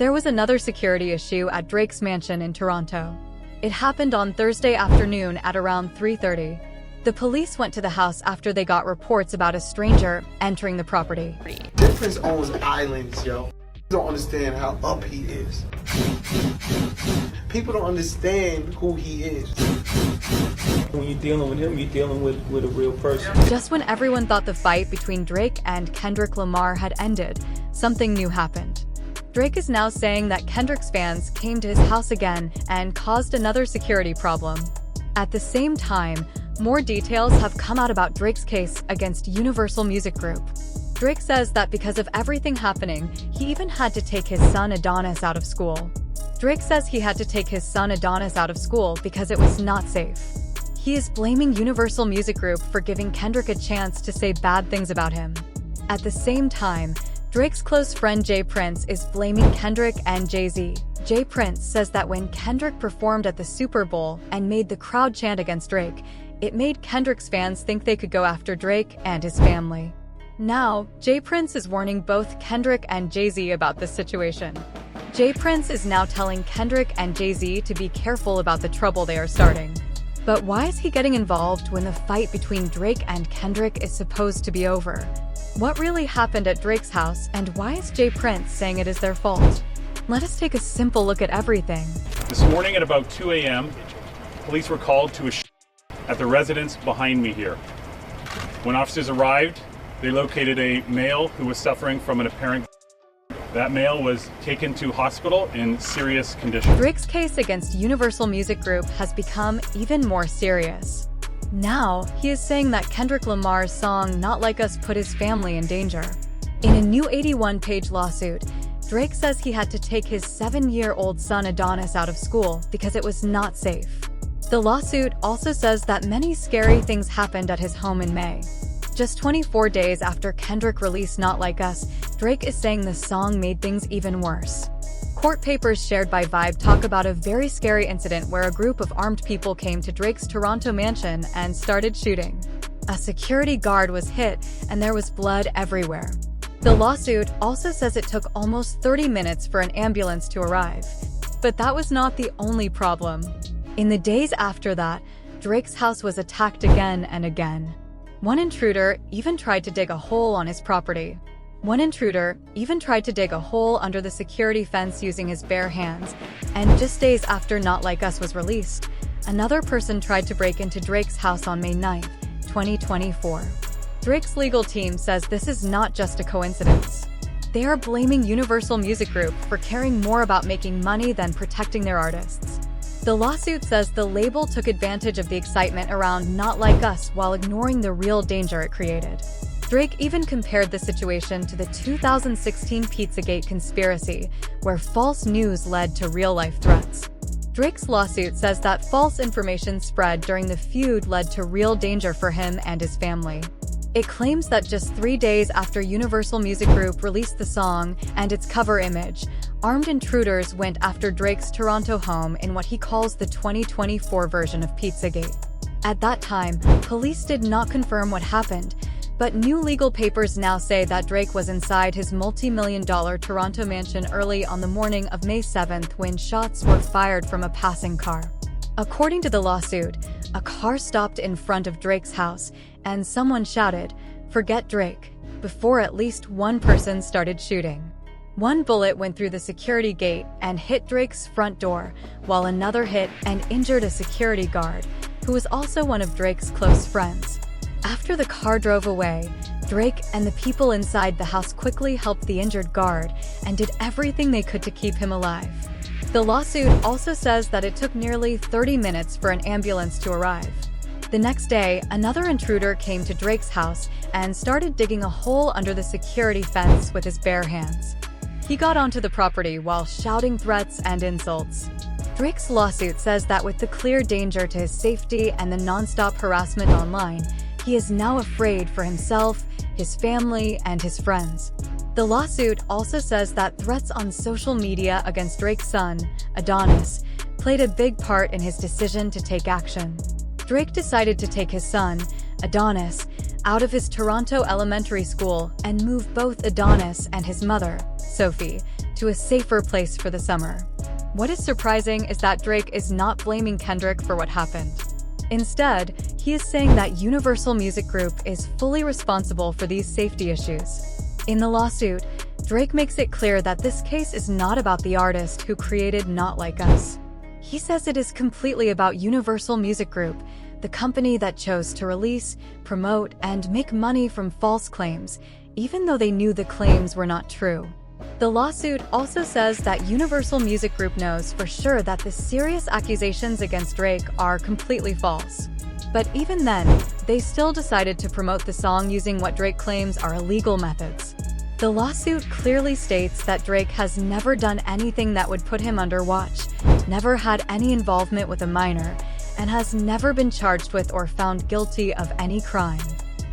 There was another security issue at Drake's mansion in Toronto. It happened on Thursday afternoon at around 3:30. The police went to the house after they got reports about a stranger entering the property. Difference owns islands, yo. Don't understand how up he is. People don't understand who he is. When you're dealing with him, you're dealing with a real person. Just when everyone thought the fight between Drake and Kendrick Lamar had ended, something new happened. Drake is now saying that Kendrick's fans came to his house again and caused another security problem. At the same time, more details have come out about Drake's case against Universal Music Group. Drake says that because of everything happening, he even had to take his son Adonis out of school. Drake says he had to take his son Adonis out of school because it was not safe. He is blaming Universal Music Group for giving Kendrick a chance to say bad things about him. At the same time, Drake's close friend Jay Prince is blaming Kendrick and Jay-Z. Jay Prince says that when Kendrick performed at the Super Bowl and made the crowd chant against Drake, it made Kendrick's fans think they could go after Drake and his family. Now, Jay Prince is warning both Kendrick and Jay-Z about this situation. Jay Prince is now telling Kendrick and Jay-Z to be careful about the trouble they are starting. But why is he getting involved when the fight between Drake and Kendrick is supposed to be over? What really happened at Drake's house, and why is Jay Prince saying it is their fault? Let us take a simple look at everything. This morning at about 2 a.m., police were called to a at the residence behind me here. When officers arrived, they located a male who was suffering from an apparent. That male was taken to hospital in serious condition. Drake's case against Universal Music Group has become even more serious. Now, he is saying that Kendrick Lamar's song Not Like Us put his family in danger. In a new 81-page lawsuit, Drake says he had to take his 7-year-old son Adonis out of school because it was not safe. The lawsuit also says that many scary things happened at his home in May. Just 24 days after Kendrick released Not Like Us, Drake is saying the song made things even worse. Court papers shared by Vibe talk about a very scary incident where a group of armed people came to Drake's Toronto mansion and started shooting. A security guard was hit, and there was blood everywhere. The lawsuit also says it took almost 30 minutes for an ambulance to arrive. But that was not the only problem. In the days after that, Drake's house was attacked again and again. One intruder even tried to dig a hole on his property. One intruder even tried to dig a hole under the security fence using his bare hands, and just days after Not Like Us was released, another person tried to break into Drake's house on May 9, 2024. Drake's legal team says this is not just a coincidence. They are blaming Universal Music Group for caring more about making money than protecting their artists. The lawsuit says the label took advantage of the excitement around Not Like Us while ignoring the real danger it created. Drake even compared the situation to the 2016 Pizzagate conspiracy, where false news led to real-life threats. Drake's lawsuit says that false information spread during the feud led to real danger for him and his family. It claims that just 3 days after Universal Music Group released the song and its cover image, armed intruders went after Drake's Toronto home in what he calls the 2024 version of Pizzagate. At that time, police did not confirm what happened, but new legal papers now say that Drake was inside his multi-million-dollar Toronto mansion early on the morning of May 7th when shots were fired from a passing car. According to the lawsuit, a car stopped in front of Drake's house, and someone shouted, "Forget Drake," before at least one person started shooting. One bullet went through the security gate and hit Drake's front door, while another hit and injured a security guard, who was also one of Drake's close friends. After the car drove away, Drake and the people inside the house quickly helped the injured guard and did everything they could to keep him alive. The lawsuit also says that it took nearly 30 minutes for an ambulance to arrive. The next day, another intruder came to Drake's house and started digging a hole under the security fence with his bare hands. He got onto the property while shouting threats and insults. Drake's lawsuit says that with the clear danger to his safety and the non-stop harassment online, he is now afraid for himself, his family, and his friends. The lawsuit also says that threats on social media against Drake's son, Adonis, played a big part in his decision to take action. Drake decided to take his son, Adonis, out of his Toronto elementary school and move both Adonis and his mother, Sophie, to a safer place for the summer. What is surprising is that Drake is not blaming Kendrick for what happened. Instead, he is saying that Universal Music Group is fully responsible for these safety issues. In the lawsuit, Drake makes it clear that this case is not about the artist who created Not Like Us. He says it is completely about Universal Music Group, the company that chose to release, promote, and make money from false claims, even though they knew the claims were not true. The lawsuit also says that Universal Music Group knows for sure that the serious accusations against Drake are completely false. But even then, they still decided to promote the song using what Drake claims are illegal methods. The lawsuit clearly states that Drake has never done anything that would put him under watch, never had any involvement with a minor, and has never been charged with or found guilty of any crime.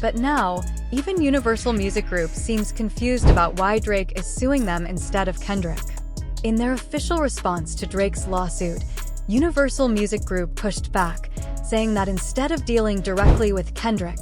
But now, even Universal Music Group seems confused about why Drake is suing them instead of Kendrick. In their official response to Drake's lawsuit, Universal Music Group pushed back, saying that instead of dealing directly with Kendrick,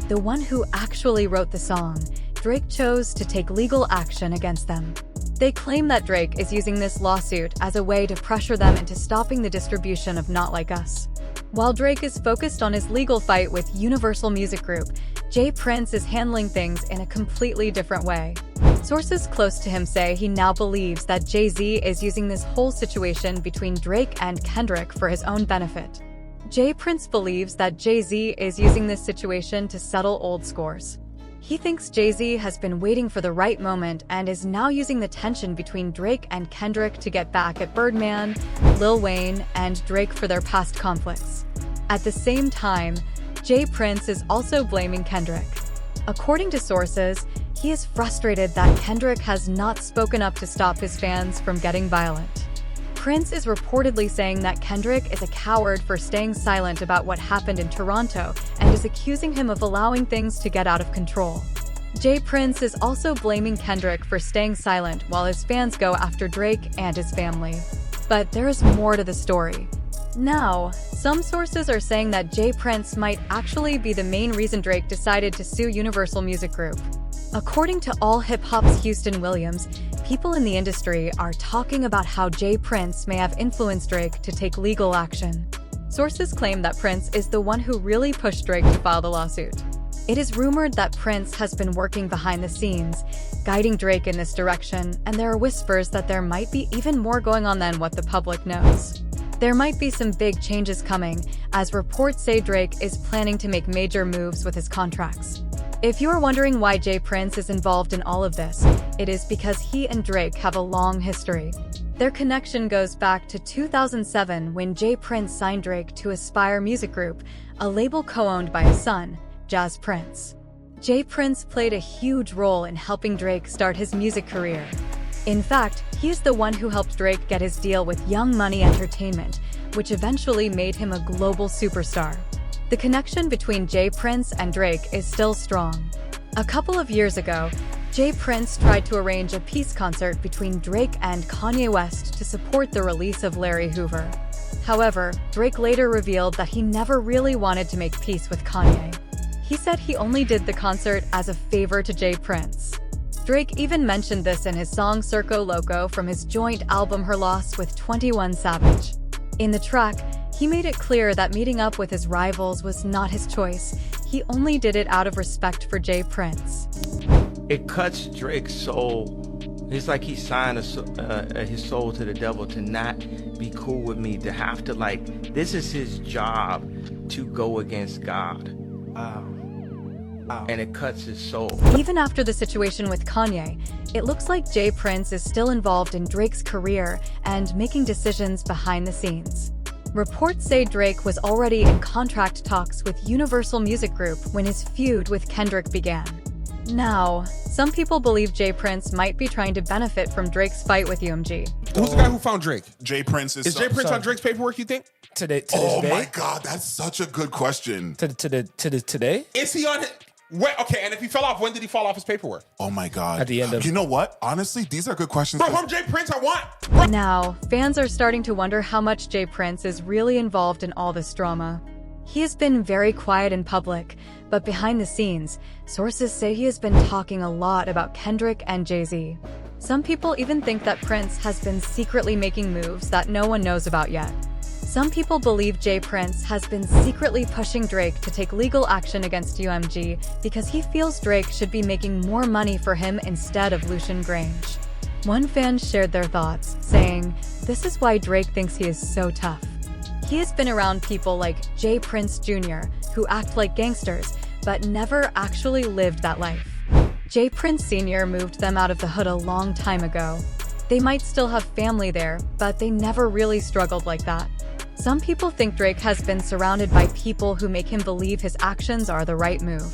the one who actually wrote the song, Drake chose to take legal action against them. They claim that Drake is using this lawsuit as a way to pressure them into stopping the distribution of Not Like Us. While Drake is focused on his legal fight with Universal Music Group, Jay Prince is handling things in a completely different way. Sources close to him say he now believes that Jay-Z is using this whole situation between Drake and Kendrick for his own benefit. Jay Prince believes that Jay-Z is using this situation to settle old scores. He thinks Jay-Z has been waiting for the right moment and is now using the tension between Drake and Kendrick to get back at Birdman, Lil Wayne, and Drake for their past conflicts. At the same time, Jay Prince is also blaming Kendrick. According to sources, he is frustrated that Kendrick has not spoken up to stop his fans from getting violent. Prince is reportedly saying that Kendrick is a coward for staying silent about what happened in Toronto and is accusing him of allowing things to get out of control. Jay Prince is also blaming Kendrick for staying silent while his fans go after Drake and his family. But there is more to the story. Now, some sources are saying that Jay Prince might actually be the main reason Drake decided to sue Universal Music Group. According to All Hip Hop's Houston Williams, people in the industry are talking about how Jay Prince may have influenced Drake to take legal action. Sources claim that Prince is the one who really pushed Drake to file the lawsuit. It is rumored that Prince has been working behind the scenes, guiding Drake in this direction, and there are whispers that there might be even more going on than what the public knows. There might be some big changes coming, as reports say Drake is planning to make major moves with his contracts. If you're wondering why Jay Prince is involved in all of this, it is because he and Drake have a long history. Their connection goes back to 2007 when Jay Prince signed Drake to Aspire Music Group, a label co-owned by his son, Jazz Prince. Jay Prince played a huge role in helping Drake start his music career. In fact, he is the one who helped Drake get his deal with Young Money Entertainment, which eventually made him a global superstar. The connection between Jay Prince and Drake is still strong. A couple of years ago, Jay Prince tried to arrange a peace concert between Drake and Kanye West to support the release of Larry Hoover. However, Drake later revealed that he never really wanted to make peace with Kanye. He said he only did the concert as a favor to Jay Prince. Drake even mentioned this in his song Circo Loco from his joint album Her Loss with 21 Savage. In the track, he made it clear that meeting up with his rivals was not his choice. He only did it out of respect for Jay Prince. It cuts Drake's soul. It's like he signed his soul to the devil to not be cool with me, to have to this is his job to go against God. And it cuts his soul. Even after the situation with Kanye, it looks like Jay Prince is still involved in Drake's career and making decisions behind the scenes. Reports say Drake was already in contract talks with Universal Music Group when his feud with Kendrick began. Now, some people believe Jay Prince might be trying to benefit from Drake's fight with UMG. Who's the guy who found Drake? Jay Prince Is Jay Prince on Drake's paperwork, you think? Oh my God, that's such a good question. Today? Is he on it? Okay, and if he fell off, when did he fall off his paperwork? Oh my God. At the end of... You know what? Honestly, these are good questions. Bro, from Jay Prince, I want. Bro. Now, fans are starting to wonder how much Jay Prince is really involved in all this drama. He has been very quiet in public, but behind the scenes, sources say he has been talking a lot about Kendrick and Jay-Z. Some people even think that Prince has been secretly making moves that no one knows about yet. Some people believe J. Prince has been secretly pushing Drake to take legal action against UMG because he feels Drake should be making more money for him instead of Lucian Grange. One fan shared their thoughts, saying, "This is why Drake thinks he is so tough. He has been around people like J. Prince Jr., who act like gangsters, but never actually lived that life. J. Prince Sr. moved them out of the hood a long time ago. They might still have family there, but they never really struggled like that." Some people think Drake has been surrounded by people who make him believe his actions are the right move.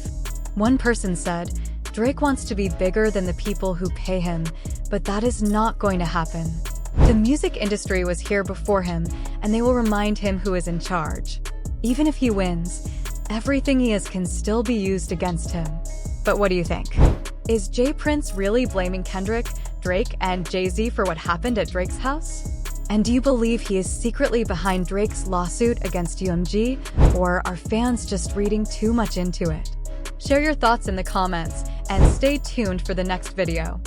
One person said, "Drake wants to be bigger than the people who pay him, but that is not going to happen. The music industry was here before him, and they will remind him who is in charge. Even if he wins, everything he is can still be used against him." But what do you think? Is J. Prince really blaming Kendrick, Drake, and Jay-Z for what happened at Drake's house? And do you believe he is secretly behind Drake's lawsuit against UMG, or are fans just reading too much into it? Share your thoughts in the comments, and stay tuned for the next video.